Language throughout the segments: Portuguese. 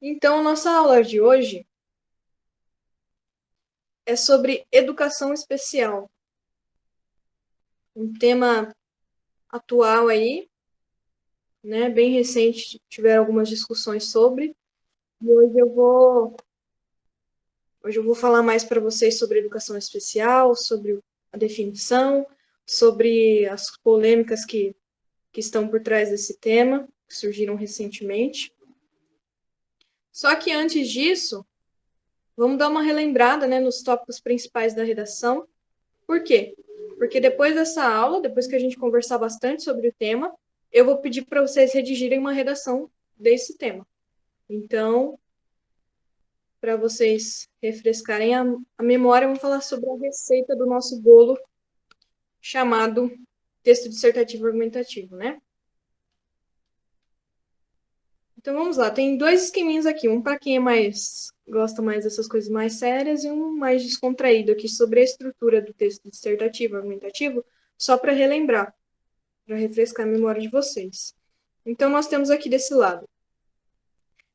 Então, nossa aula de hoje é sobre educação especial, um tema atual aí, né, bem recente, tiveram algumas discussões sobre, e hoje eu vou falar mais para vocês sobre educação especial, sobre a definição, sobre as polêmicas que estão por trás desse tema, que surgiram recentemente. Só que antes disso, vamos dar uma relembrada, né, nos tópicos principais da redação. Por quê? Porque depois dessa aula, depois que a gente conversar bastante sobre o tema, eu vou pedir para vocês redigirem uma redação desse tema. Então, para vocês refrescarem a memória, vamos falar sobre a receita do nosso bolo chamado texto dissertativo argumentativo, né? Então vamos lá, tem dois esqueminhas aqui, um para quem gosta mais dessas coisas mais sérias e um mais descontraído aqui sobre a estrutura do texto dissertativo argumentativo, só para relembrar, para refrescar a memória de vocês. Então nós temos aqui desse lado.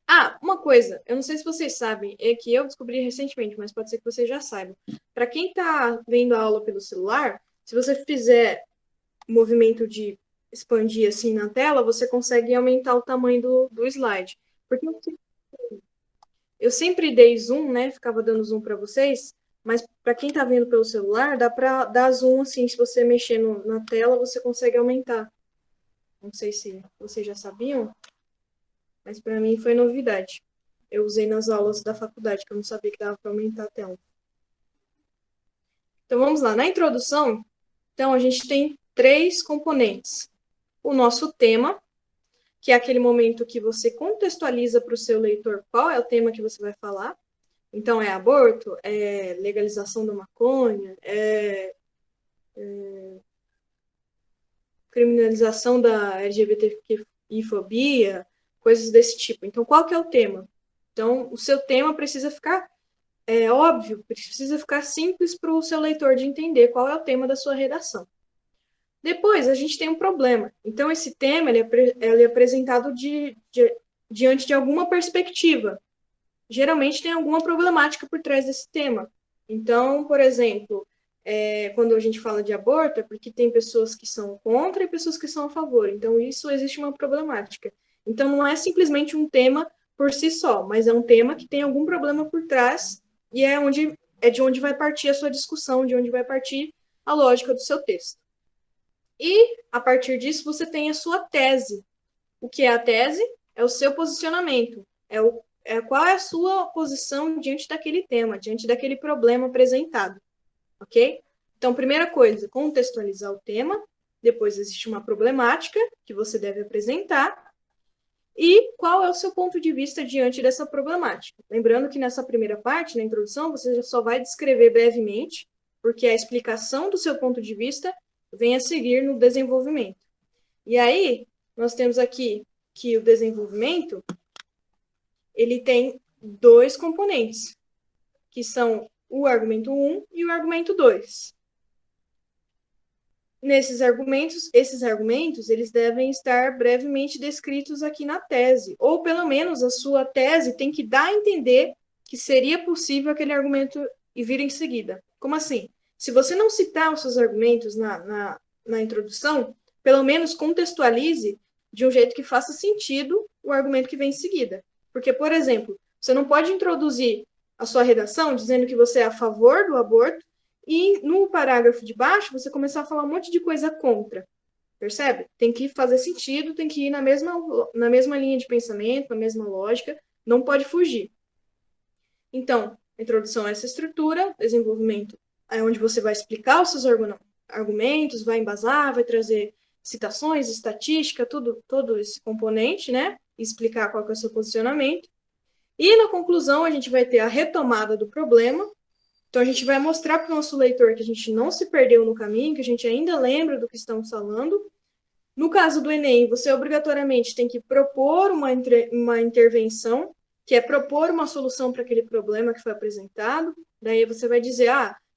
Ah, uma coisa, eu não sei se vocês sabem, é que eu descobri recentemente, mas pode ser que vocês já saibam. Para quem está vendo a aula pelo celular, se você fizer movimento de expandir assim na tela, você consegue aumentar o tamanho do slide. Porque eu sempre dei zoom, né? Ficava dando zoom para vocês, mas para quem está vendo pelo celular, dá para dar zoom assim, se você mexer na tela, você consegue aumentar. Não sei se vocês já sabiam, mas para mim foi novidade. Eu usei nas aulas da faculdade, que eu não sabia que dava para aumentar a tela. Então vamos lá. Na introdução, então a gente tem três componentes. O nosso tema, que é aquele momento que você contextualiza para o seu leitor qual é o tema que você vai falar. Então, é aborto, é legalização da maconha, é criminalização da LGBTQI-fobia, coisas desse tipo. Então, qual que é o tema? Então, o seu tema precisa ficar óbvio, precisa ficar simples para o seu leitor de entender qual é o tema da sua redação. Depois, a gente tem um problema. Então, esse tema ele é apresentado diante de alguma perspectiva. Geralmente tem alguma problemática por trás desse tema. Então, por exemplo, quando a gente fala de aborto, é porque tem pessoas que são contra e pessoas que são a favor. Então, isso existe uma problemática. Então, não é simplesmente um tema por si só, mas é um tema que tem algum problema por trás e é de onde vai partir a sua discussão, de onde vai partir a lógica do seu texto. E, a partir disso, você tem a sua tese. O que é a tese? É o seu posicionamento. Qual é a sua posição diante daquele tema, diante daquele problema apresentado. Ok? Então, primeira coisa, contextualizar o tema. Depois existe uma problemática que você deve apresentar. E qual é o seu ponto de vista diante dessa problemática? Lembrando que nessa primeira parte, na introdução, você já só vai descrever brevemente, porque a explicação do seu ponto de vista vem a seguir no desenvolvimento. E aí, nós temos aqui que o desenvolvimento ele tem dois componentes, que são o argumento 1 e o argumento 2. Esses argumentos, eles devem estar brevemente descritos aqui na tese, ou pelo menos a sua tese tem que dar a entender que seria possível aquele argumento e vir em seguida. Como assim? Se você não citar os seus argumentos na introdução, pelo menos contextualize de um jeito que faça sentido o argumento que vem em seguida. Porque, por exemplo, você não pode introduzir a sua redação dizendo que você é a favor do aborto e no parágrafo de baixo você começar a falar um monte de coisa contra. Percebe? Tem que fazer sentido, tem que ir na mesma linha de pensamento, na mesma lógica, não pode fugir. Então, introdução a essa estrutura, desenvolvimento é onde você vai explicar os seus argumentos, vai embasar, vai trazer citações, estatística, todo esse componente, né? E explicar qual é o seu posicionamento. E na conclusão, a gente vai ter a retomada do problema. Então, a gente vai mostrar para o nosso leitor que a gente não se perdeu no caminho, que a gente ainda lembra do que estamos falando. No caso do Enem, você obrigatoriamente tem que propor uma intervenção, que é propor uma solução para aquele problema que foi apresentado. Daí você vai dizer,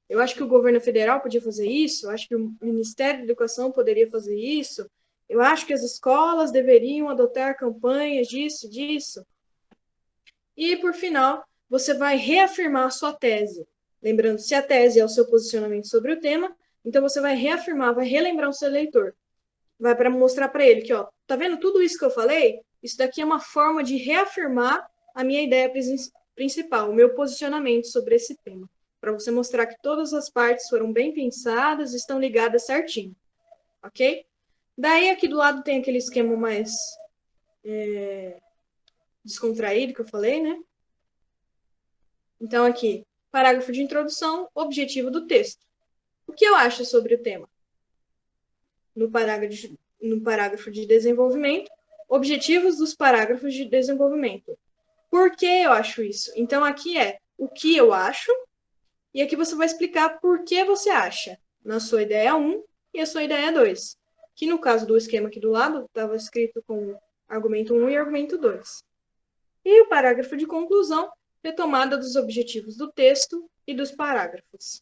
eu acho que o governo federal podia fazer isso, eu acho que o Ministério da Educação poderia fazer isso, eu acho que as escolas deveriam adotar campanhas disso. E, por final, você vai reafirmar a sua tese. Lembrando, se a tese é o seu posicionamento sobre o tema, então você vai reafirmar, vai relembrar o seu leitor. Vai para mostrar para ele que, ó, tá vendo tudo isso que eu falei? Isso daqui é uma forma de reafirmar a minha ideia principal, o meu posicionamento sobre esse tema. Para você mostrar que todas as partes foram bem pensadas, estão ligadas certinho. Ok? Daí, aqui do lado tem aquele esquema mais descontraído que eu falei, né? Então, aqui, parágrafo de introdução, objetivo do texto. O que eu acho sobre o tema? No parágrafo de desenvolvimento, objetivos dos parágrafos de desenvolvimento. Por que eu acho isso? Então, aqui é o que eu acho, e aqui você vai explicar por que você acha, na sua ideia 1 e a sua ideia 2. Que no caso do esquema aqui do lado, estava escrito com argumento 1 e argumento 2. E o parágrafo de conclusão, retomada dos objetivos do texto e dos parágrafos.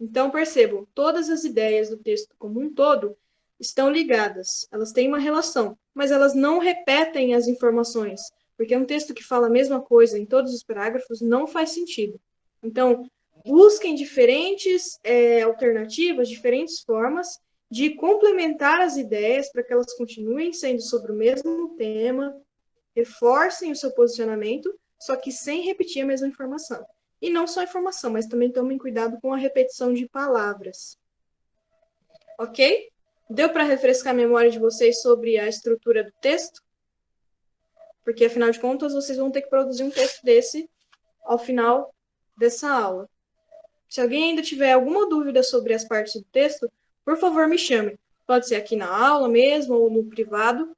Então, percebam, todas as ideias do texto como um todo estão ligadas, elas têm uma relação, mas elas não repetem as informações, porque um texto que fala a mesma coisa em todos os parágrafos não faz sentido. Então, busquem diferentes alternativas, diferentes formas de complementar as ideias para que elas continuem sendo sobre o mesmo tema, reforcem o seu posicionamento, só que sem repetir a mesma informação. E não só informação, mas também tomem cuidado com a repetição de palavras. Ok? Deu para refrescar a memória de vocês sobre a estrutura do texto? Porque, afinal de contas, vocês vão ter que produzir um texto desse ao final dessa aula. Se alguém ainda tiver alguma dúvida sobre as partes do texto, por favor, me chame. Pode ser aqui na aula mesmo ou no privado,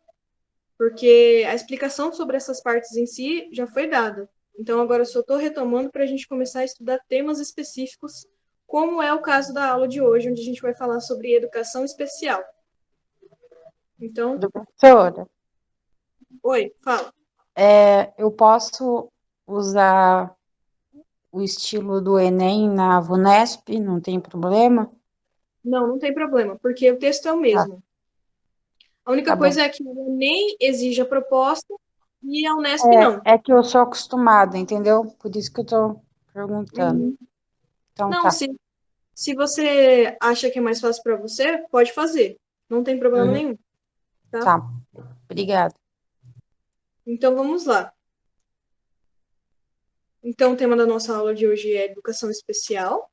porque a explicação sobre essas partes em si já foi dada. Então, agora eu só estou retomando para a gente começar a estudar temas específicos, como é o caso da aula de hoje, onde a gente vai falar sobre educação especial. Então, Professora, oi, fala. eu posso usar o estilo do Enem na VUNESP, não tem problema? Não, não tem problema, porque o texto é o Tá, mesmo. A única tá bom. coisa é que o Enem exige a proposta e a Unesp não. É que eu sou acostumada, entendeu? Por isso que eu tô perguntando. Uhum. Então Não, tá. se você acha que é mais fácil para você, pode fazer. Não tem problema Uhum, nenhum, tá? tá. Obrigada. Então vamos lá. Então o tema da nossa aula de hoje é educação especial.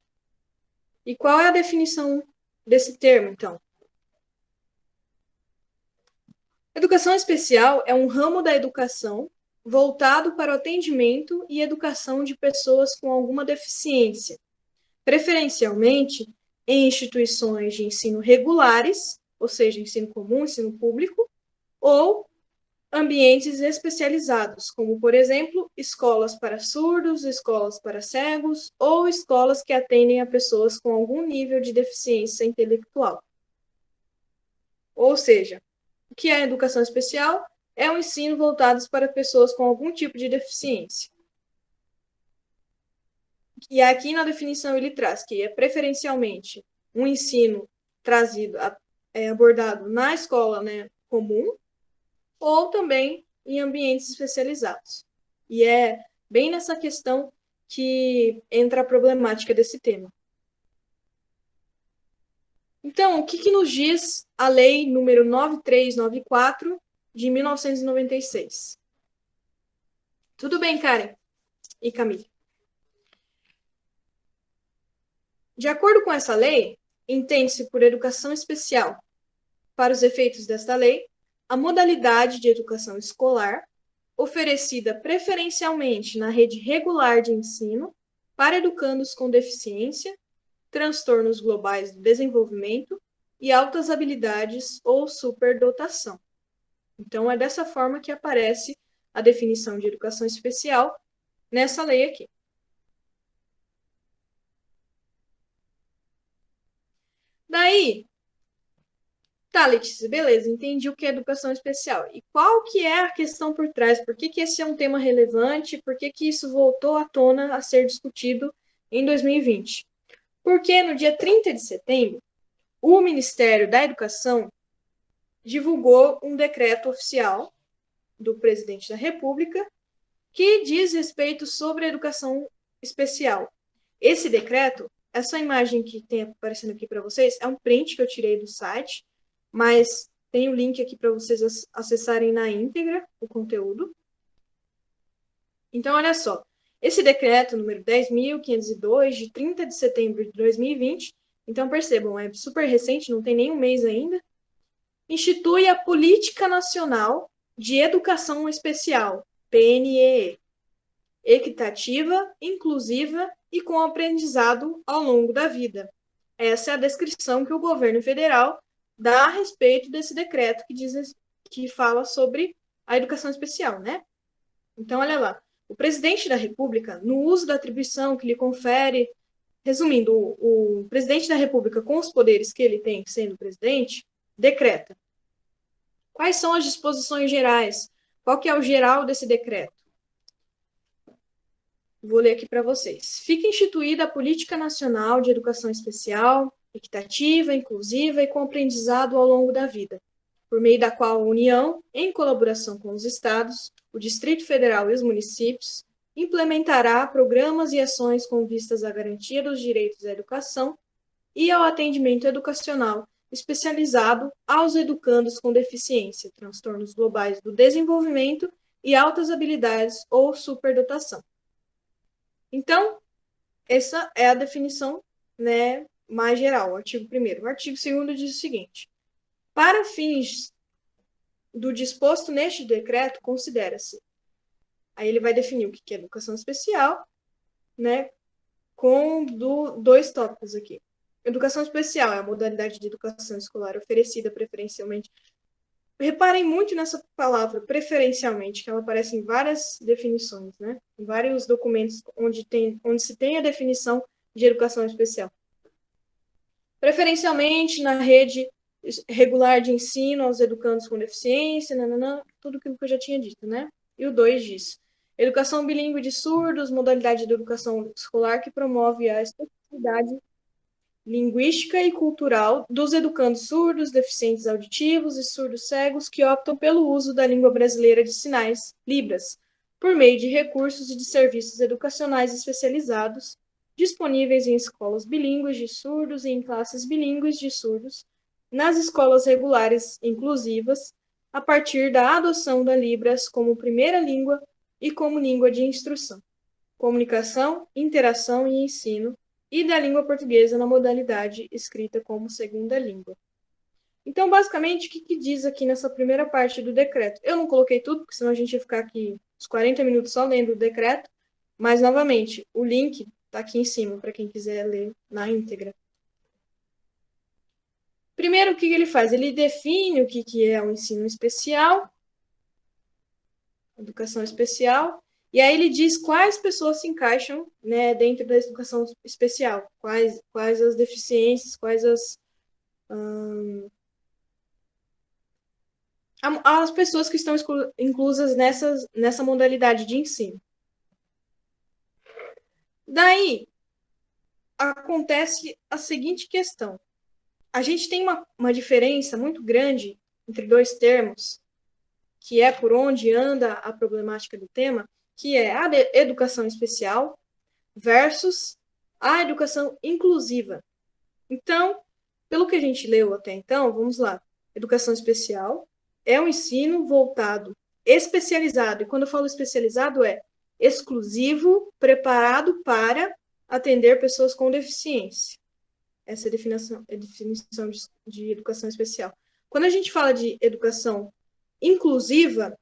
E qual é a definição desse termo, então? Educação especial é um ramo da educação voltado para o atendimento e educação de pessoas com alguma deficiência, preferencialmente em instituições de ensino regulares, ou seja, ensino comum, ensino público, ou ambientes especializados, como, por exemplo, escolas para surdos, escolas para cegos ou escolas que atendem a pessoas com algum nível de deficiência intelectual. Ou seja, o que é educação especial? É um ensino voltado para pessoas com algum tipo de deficiência. E aqui na definição ele traz que é preferencialmente um ensino trazido, abordado na escola, né, comum, ou também em ambientes especializados. E é bem nessa questão que entra a problemática desse tema. Então, o que nos diz a Lei número 9394 de 1996? Tudo bem, Karen e Camille? De acordo com essa lei, entende-se por educação especial, para os efeitos desta lei, a modalidade de educação escolar oferecida preferencialmente na rede regular de ensino para educandos com deficiência, transtornos globais do desenvolvimento e altas habilidades ou superdotação. Então, é dessa forma que aparece a definição de educação especial nessa lei aqui. Daí, tá, Letícia, beleza, entendi o que é educação especial. E qual que é a questão por trás? Por que esse é um tema relevante? Por que isso voltou à tona a ser discutido em 2020? Porque no dia 30 de setembro, o Ministério da Educação divulgou um decreto oficial do presidente da República que diz respeito sobre a educação especial. Esse decreto, essa imagem que tem aparecendo aqui para vocês, é um print que eu tirei do site, mas tem o link aqui para vocês acessarem na íntegra o conteúdo. Então, olha só, esse decreto número 10.502, de 30 de setembro de 2020, então percebam, é super recente, não tem nem um mês ainda, institui a Política Nacional de Educação Especial, PNEE, equitativa, inclusiva e com aprendizado ao longo da vida. Essa é a descrição que o governo federal dá a respeito desse decreto que fala sobre a educação especial, né? Então, olha lá. O presidente da República, no uso da atribuição que lhe confere, resumindo, o presidente da República, com os poderes que ele tem sendo presidente, decreta. Quais são as disposições gerais? Qual que é o geral desse decreto? Vou ler aqui para vocês. Fica instituída a Política Nacional de Educação Especial, equitativa, inclusiva e com aprendizado ao longo da vida, por meio da qual a União, em colaboração com os estados, o Distrito Federal e os municípios, implementará programas e ações com vistas à garantia dos direitos à educação e ao atendimento educacional especializado aos educandos com deficiência, transtornos globais do desenvolvimento e altas habilidades ou superdotação. Então, essa é a definição, né, mais geral, o artigo 1º. O artigo 2º diz o seguinte: para fins do disposto neste decreto, considera-se. Aí ele vai definir o que é educação especial, né, com dois tópicos aqui. Educação especial é a modalidade de educação escolar oferecida preferencialmente. Reparem muito nessa palavra, preferencialmente, que ela aparece em várias definições, né? Em vários documentos onde se tem a definição de educação especial. Preferencialmente na rede regular de ensino aos educandos com deficiência, tudo aquilo que eu já tinha dito, né? E o 2 diz: educação bilíngue de surdos, modalidade de educação escolar que promove a especificidade linguística e cultural dos educandos surdos, deficientes auditivos e surdos cegos que optam pelo uso da língua brasileira de sinais, Libras, por meio de recursos e de serviços educacionais especializados, disponíveis em escolas bilíngues de surdos e em classes bilíngues de surdos, nas escolas regulares inclusivas, a partir da adoção da Libras como primeira língua e como língua de instrução, comunicação, interação e ensino, e da língua portuguesa na modalidade escrita como segunda língua. Então, basicamente, o que diz aqui nessa primeira parte do decreto? Eu não coloquei tudo, porque senão a gente ia ficar aqui uns 40 minutos só lendo o decreto, mas, novamente, o link está aqui em cima, para quem quiser ler na íntegra. Primeiro, o que ele faz? Ele define o que é o ensino especial, educação especial, e aí ele diz quais pessoas se encaixam, né, dentro da educação especial, quais as deficiências, quais as pessoas que estão inclusas nessa modalidade de ensino. Daí, acontece a seguinte questão. A gente tem uma diferença muito grande entre dois termos, que é por onde anda a problemática do tema, que é a educação especial versus a educação inclusiva. Então, pelo que a gente leu até então, vamos lá. Educação especial é um ensino voltado, especializado, e quando eu falo especializado é exclusivo, preparado para atender pessoas com deficiência. Essa é a definição de educação especial. Quando a gente fala de educação inclusiva,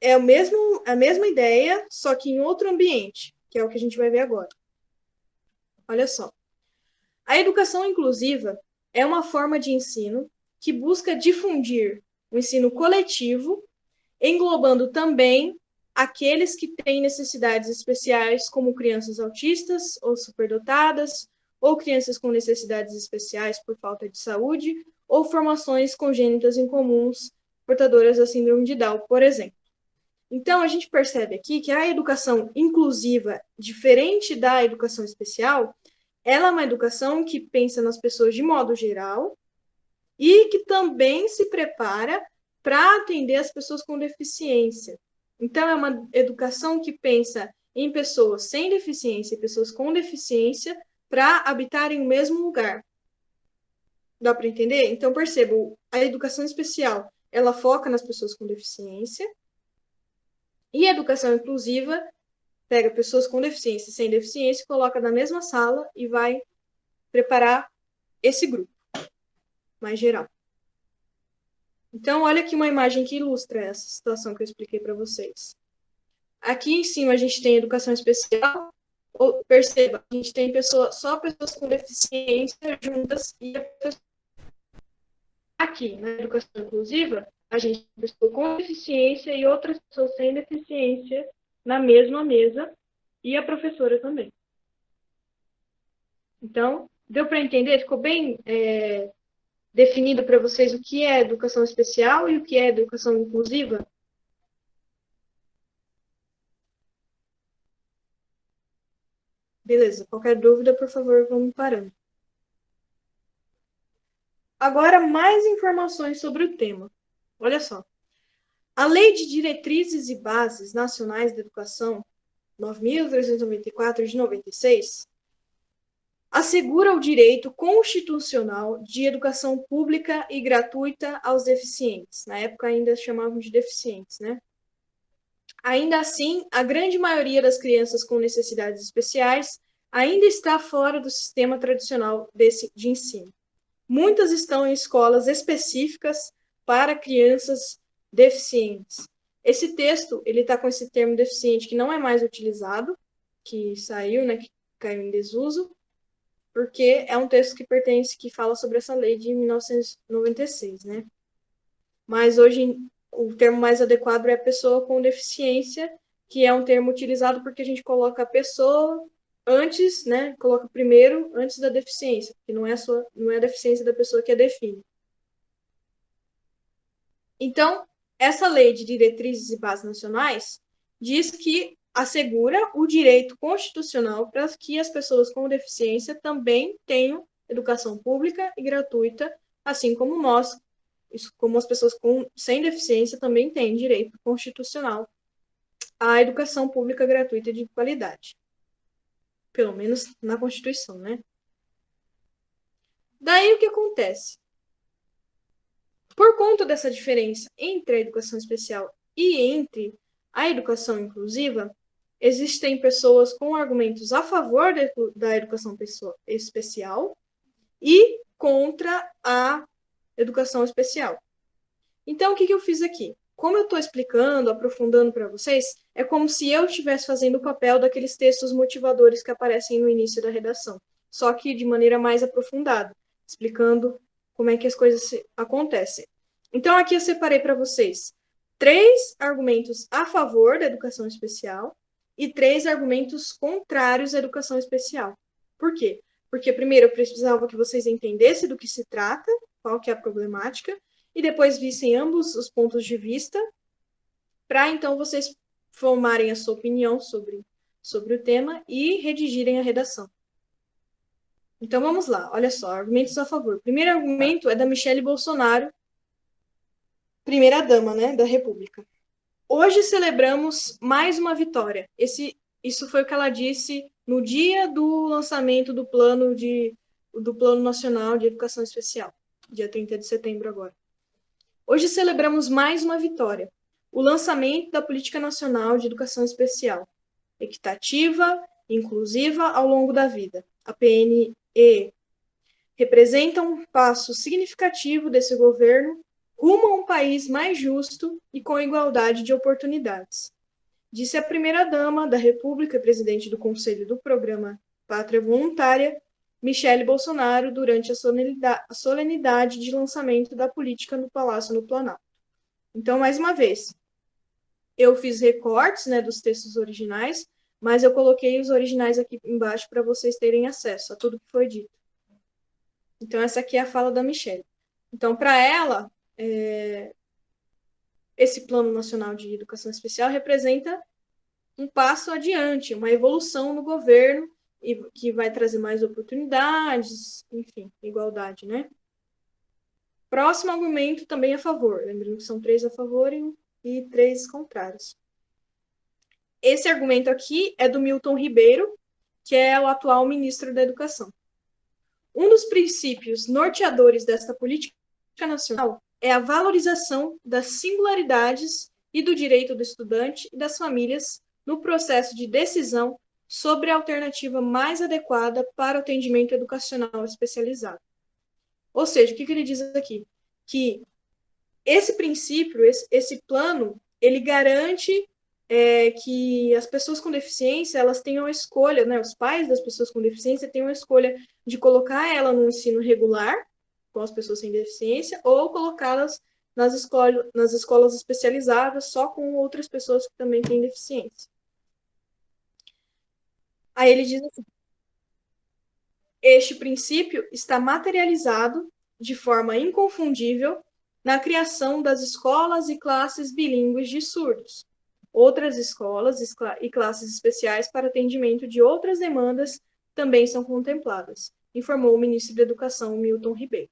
é a mesma ideia, só que em outro ambiente, que é o que a gente vai ver agora. Olha só. A educação inclusiva é uma forma de ensino que busca difundir o ensino coletivo, englobando também aqueles que têm necessidades especiais, como crianças autistas ou superdotadas, ou crianças com necessidades especiais por falta de saúde, ou formações congênitas incomuns, portadoras da síndrome de Down, por exemplo. Então, a gente percebe aqui que a educação inclusiva, diferente da educação especial, ela é uma educação que pensa nas pessoas de modo geral e que também se prepara para atender as pessoas com deficiência. Então, é uma educação que pensa em pessoas sem deficiência e pessoas com deficiência para habitarem o mesmo lugar. Dá para entender? Então, percebo, a educação especial, ela foca nas pessoas com deficiência, e a educação inclusiva pega pessoas com deficiência e sem deficiência, coloca na mesma sala e vai preparar esse grupo mais geral. Então, olha aqui uma imagem que ilustra essa situação que eu expliquei para vocês. Aqui em cima a gente tem educação especial. Perceba, a gente tem só pessoas com deficiência juntas e aqui na educação inclusiva a gente tem pessoas com deficiência e outras pessoas sem deficiência na mesma mesa e a professora também. Então, deu para entender? Ficou bem definido para vocês o que é educação especial e o que é educação inclusiva? Beleza, qualquer dúvida, por favor, vamos parando. Agora, mais informações sobre o tema. Olha só. A Lei de Diretrizes e Bases Nacionais da Educação, 9.394 de 96, assegura o direito constitucional de educação pública e gratuita aos deficientes. Na época ainda chamavam de deficientes, né? Ainda assim, a grande maioria das crianças com necessidades especiais ainda está fora do sistema tradicional de ensino. Muitas estão em escolas específicas para crianças deficientes. Esse texto, ele está com esse termo deficiente que não é mais utilizado, que saiu, né, que caiu em desuso, porque é um texto que fala sobre essa lei de 1996, né? Mas hoje o termo mais adequado é pessoa com deficiência, que é um termo utilizado porque a gente coloca a pessoa antes, né? Coloca primeiro antes da deficiência, que não é a deficiência da pessoa que a define. Então, essa lei de diretrizes e bases nacionais diz que assegura o direito constitucional para que as pessoas com deficiência também tenham educação pública e gratuita, assim como nós, como as pessoas sem deficiência também têm direito constitucional à educação pública gratuita de qualidade. Pelo menos na Constituição, né? Daí o que acontece? Por conta dessa diferença entre a educação especial e entre a educação inclusiva, existem pessoas com argumentos a favor da educação especial e contra a educação especial. Então, o que eu fiz aqui? Como eu estou explicando, aprofundando para vocês, é como se eu estivesse fazendo o papel daqueles textos motivadores que aparecem no início da redação, só que de maneira mais aprofundada, explicando como é que as coisas acontecem. Então, aqui eu separei para vocês 3 argumentos a favor da educação especial e 3 argumentos contrários à educação especial. Por quê? Porque, primeiro, eu precisava que vocês entendessem do que se trata, qual que é a problemática, e depois vissem ambos os pontos de vista, para então vocês formarem a sua opinião sobre o tema e redigirem a redação. Então vamos lá, olha só, argumentos a favor. O primeiro argumento é da Michele Bolsonaro, primeira-dama, né, da República. Hoje celebramos mais uma vitória. Isso foi o que ela disse no dia do lançamento do Plano Nacional de Educação Especial, dia 30 de setembro agora. Hoje celebramos mais uma vitória, o lançamento da Política Nacional de Educação Especial, equitativa, inclusiva ao longo da vida, a PNE. Representa um passo significativo desse governo rumo a um país mais justo e com igualdade de oportunidades, disse a primeira-dama da República e presidente do Conselho do Programa Pátria Voluntária, Michele Bolsonaro, durante a solenidade de lançamento da política no Palácio no Planalto. Então, mais uma vez, eu fiz recortes, né, dos textos originais, mas eu coloquei os originais aqui embaixo para vocês terem acesso a tudo que foi dito. Então, essa aqui é a fala da Michele. Então, para ela, esse Plano Nacional de Educação Especial representa um passo adiante, uma evolução no governo, e que vai trazer mais oportunidades, enfim, igualdade, né? Próximo argumento também a favor, lembrando que são 3 a favor e 3 contrários. Esse argumento aqui é do Milton Ribeiro, que é o atual ministro da Educação. Um dos princípios norteadores desta política nacional é a valorização das singularidades e do direito do estudante e das famílias no processo de decisão sobre a alternativa mais adequada para o atendimento educacional especializado. Ou seja, o que ele diz aqui? Que esse princípio, esse plano, ele garante que as pessoas com deficiência, elas tenham a escolha, né, os pais das pessoas com deficiência tenham a escolha de colocar ela no ensino regular, com as pessoas sem deficiência, ou colocá-las nas escolas especializadas, só com outras pessoas que também têm deficiência. Aí ele diz assim, este princípio está materializado de forma inconfundível na criação das escolas e classes bilíngues de surdos, outras escolas e classes especiais para atendimento de outras demandas também são contempladas, informou o ministro da Educação, Milton Ribeiro.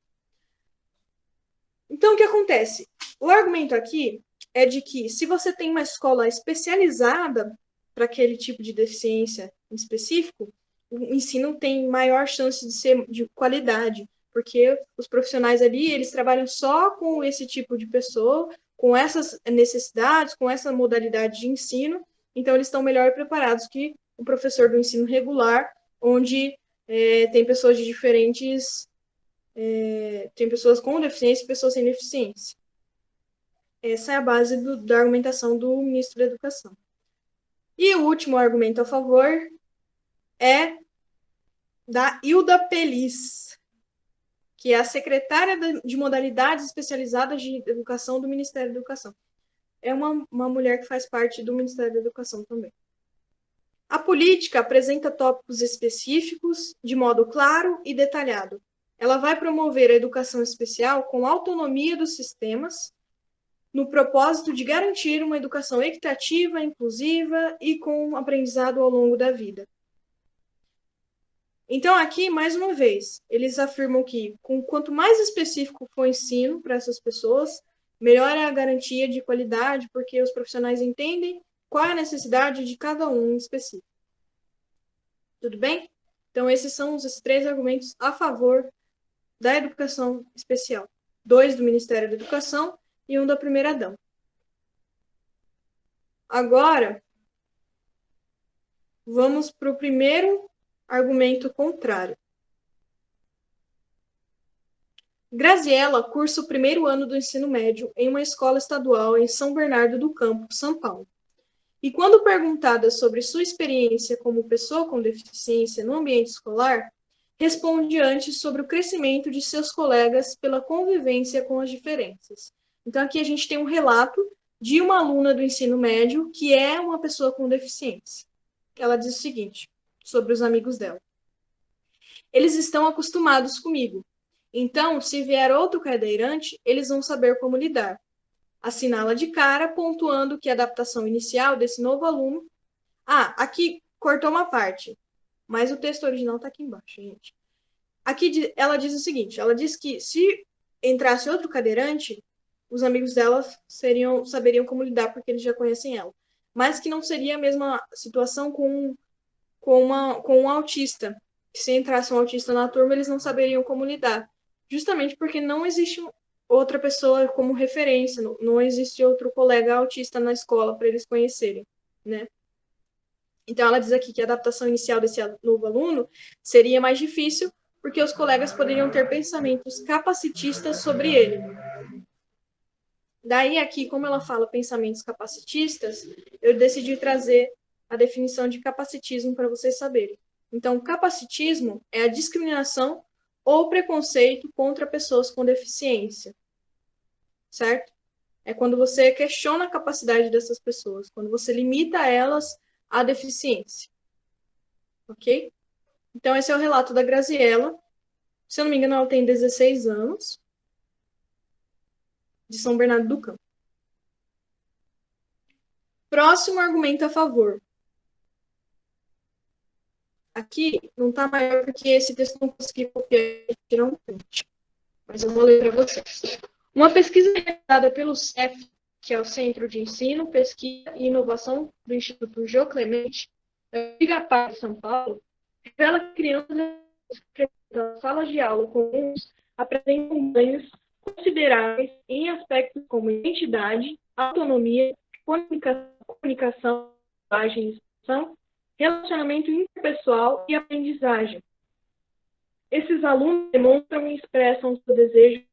Então, o que acontece? O argumento aqui é de que, se você tem uma escola especializada para aquele tipo de deficiência em específico, o ensino tem maior chance de ser de qualidade, porque os profissionais ali, eles trabalham só com esse tipo de pessoa, com essas necessidades, com essa modalidade de ensino, então eles estão melhor preparados que o professor do ensino regular, onde tem pessoas de diferentes... tem pessoas com deficiência e pessoas sem deficiência. Essa é a base da argumentação do ministro da Educação. E o último argumento a favor é da Hilda Pelis, que é a secretária de Modalidades Especializadas de Educação do Ministério da Educação. É uma mulher que faz parte do Ministério da Educação também. A política apresenta tópicos específicos de modo claro e detalhado. Ela vai promover a educação especial com autonomia dos sistemas, no propósito de garantir uma educação equitativa, inclusiva e com aprendizado ao longo da vida. Então, aqui, mais uma vez, eles afirmam que quanto mais específico for o ensino para essas pessoas, melhor é a garantia de qualidade, porque os profissionais entendem qual é a necessidade de cada um em específico. Tudo bem? Então, esses são os 3 argumentos a favor da educação especial. 2 do Ministério da Educação e 1 da primeira-dama. Agora, vamos para o primeiro argumento contrário. Graziella cursa o primeiro ano do ensino médio em uma escola estadual em São Bernardo do Campo, São Paulo. E quando perguntada sobre sua experiência como pessoa com deficiência no ambiente escolar, responde antes sobre o crescimento de seus colegas pela convivência com as diferenças. Então, aqui a gente tem um relato de uma aluna do ensino médio que é uma pessoa com deficiência. Ela diz o seguinte sobre os amigos dela. Eles estão acostumados comigo. Então, se vier outro cadeirante, eles vão saber como lidar. Assinala de cara, pontuando que a adaptação inicial desse novo aluno... aqui cortou uma parte, mas o texto original está aqui embaixo, gente. Aqui ela diz o seguinte, ela diz que se entrasse outro cadeirante, os amigos dela saberiam como lidar, porque eles já conhecem ela. Mas que não seria a mesma situação com um autista. Se entrasse um autista na turma, eles não saberiam como lidar. Justamente porque não existe outra pessoa como referência, não existe outro colega autista na escola para eles conhecerem, né? Então, ela diz aqui que a adaptação inicial desse novo aluno seria mais difícil, porque os colegas poderiam ter pensamentos capacitistas sobre ele. Daí, aqui, como ela fala pensamentos capacitistas, eu decidi trazer a definição de capacitismo para vocês saberem. Então, capacitismo é a discriminação ou preconceito contra pessoas com deficiência, certo? É quando você questiona a capacidade dessas pessoas, quando você limita elas à deficiência, ok? Então, esse é o relato da Graziella. Se eu não me engano, ela tem 16 anos, de São Bernardo do Campo. Próximo argumento a favor. Aqui não está maior porque esse texto não consegui copiar e tirar um print. Mas eu vou ler para vocês. Uma pesquisa realizada pelo CEF que é o Centro de Ensino, Pesquisa e Inovação do Instituto Jô Clemente, da Igapá de São Paulo, revela que crianças frequentam salas de aula comuns apresentam ganhos consideráveis em aspectos como identidade, autonomia, comunicação, linguagem e expressão, relacionamento interpessoal e aprendizagem. Esses alunos demonstram e expressam seu desejo